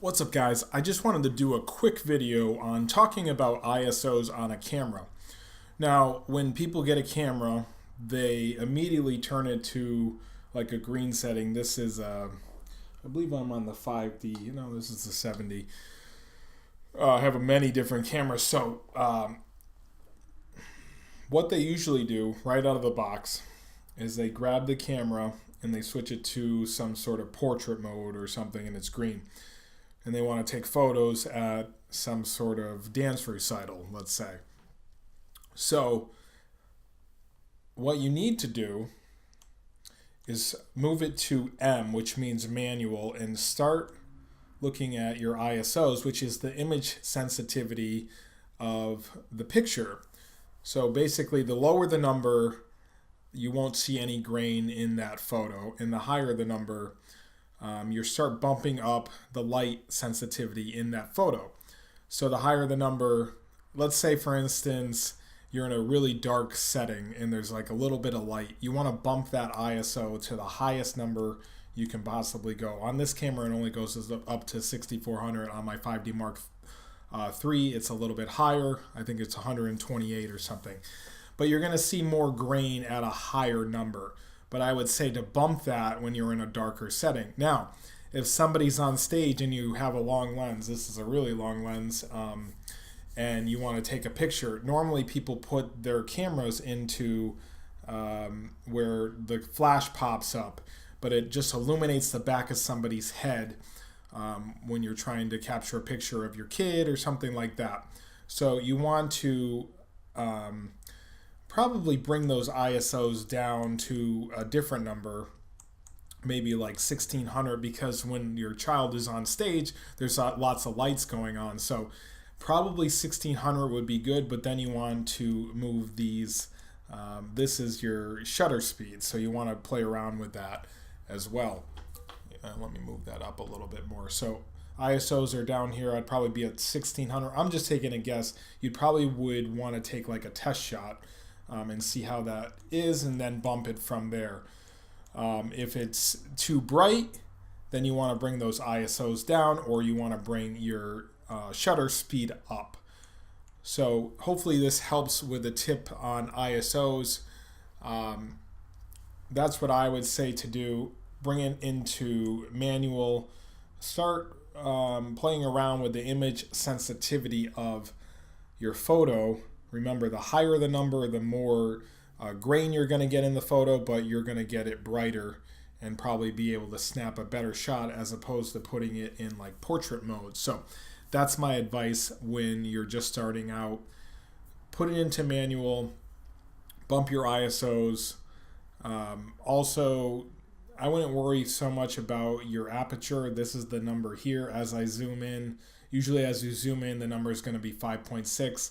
What's up, guys? I just wanted to do a quick video on talking about ISOs on a camera. Now, when people get a camera, they immediately turn it to like a green setting. This is, I believe I'm on the 5D. This is the 70. I have many different cameras. So, what they usually do right out of the box is they grab the camera and they switch it to some sort of portrait mode or something, and it's green. And they want to take photos at some sort of dance recital, let's say. So what you need to do is move it to M, which means manual, and start looking at your ISOs, which is the image sensitivity of the picture. So basically, the lower the number, you won't see any grain in that photo, and the higher the number, you start bumping up the light sensitivity in that photo. So the higher the number, let's say for instance, you're in a really dark setting and there's like a little bit of light, you want to bump that ISO to the highest number you can possibly go. On this camera, it only goes up to 6400. On my 5D Mark III, it's a little bit higher. I think it's 128 or something. But you're going to see more grain at a higher number. But I would say to bump that when you're in a darker setting. Now, if somebody's on stage and you have a long lens, this is a really long lens, and you want to take a picture, normally people put their cameras into where the flash pops up, but it just illuminates the back of somebody's head when you're trying to capture a picture of your kid or something like that. So you want to probably bring those ISOs down to a different number, maybe like 1600, because when your child is on stage, there's lots of lights going on. So probably 1600 would be good, but then you want to move these. This is your shutter speed, so you want to play around with that as well. Let me move that up a little bit more. So ISOs are down here. I'd probably be at 1600. I'm just taking a guess. You probably would want to take like a test shot and see how that is, and then bump it from there. If it's too bright, then you want to bring those ISOs down, or you want to bring your shutter speed up. So hopefully this helps with a tip on ISOs. That's what I would say to do. Bring it into manual. Start playing around with the image sensitivity of your photo. Remember, the higher the number, the more grain you're going to get in the photo, but you're going to get it brighter and probably be able to snap a better shot as opposed to putting it in like portrait mode. So that's my advice when you're just starting out. Put it into manual, bump your ISOs. Also, I wouldn't worry so much about your aperture. This is the number here as I zoom in. Usually as you zoom in, the number is going to be 5.6.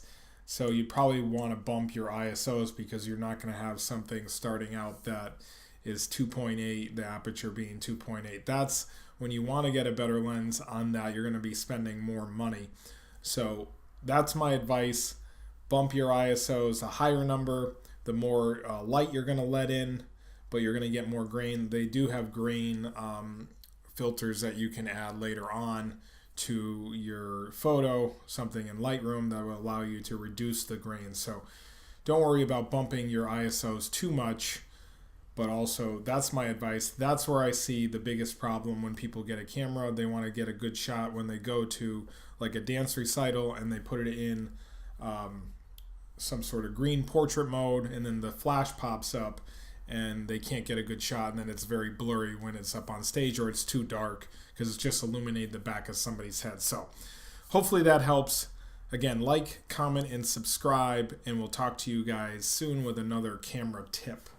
So you probably want to bump your ISOs because you're not going to have something starting out that is 2.8, the aperture being 2.8. That's when you want to get a better lens on that, you're going to be spending more money. So that's my advice. Bump your ISOs. A higher number, the more light you're going to let in, but you're going to get more grain. They do have grain filters that you can add later on to your photo, something in Lightroom that will allow you to reduce the grain. So don't worry about bumping your ISOs too much, but also that's my advice. That's where I see the biggest problem when people get a camera. They want to get a good shot when they go to like a dance recital and they put it in some sort of green portrait mode, and then the flash pops up and they can't get a good shot, and then it's very blurry when it's up on stage, or it's too dark because it's just illuminated the back of somebody's head. So hopefully that helps. Again, like, comment, and subscribe, and we'll talk to you guys soon with another camera tip.